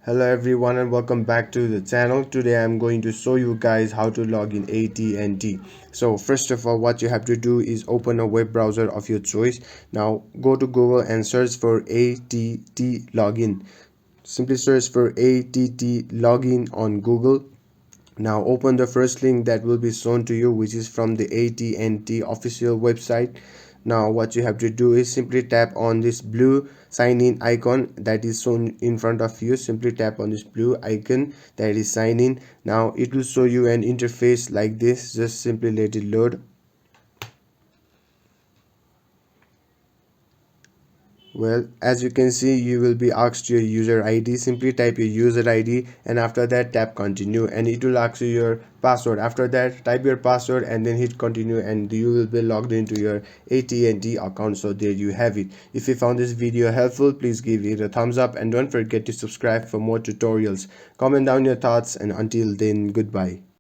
Hello everyone and welcome back to the channel. Today I'm going to show you guys how to log in AT&T. So first of all, what you have to do is open a web browser of your choice. Now go to Google and search for ATT login. Simply search for ATT login on Google. Now open the first link that will be shown to you, which is from the AT&T official website. Now what you have to do is simply tap on this blue sign in icon that is shown in front of you. Simply tap on this blue icon that is sign in. Now it will show you an interface like this. Just simply let it load. Well, as you can see, you will be asked your user ID. Simply type your user ID and after that tap continue, and it will ask you your password. After that, type your password and then hit continue, and you will be logged into your AT&T account. So there you have it. If you found this video helpful, please give it a thumbs up and don't forget to subscribe for more tutorials. Comment down your thoughts, and until then, goodbye.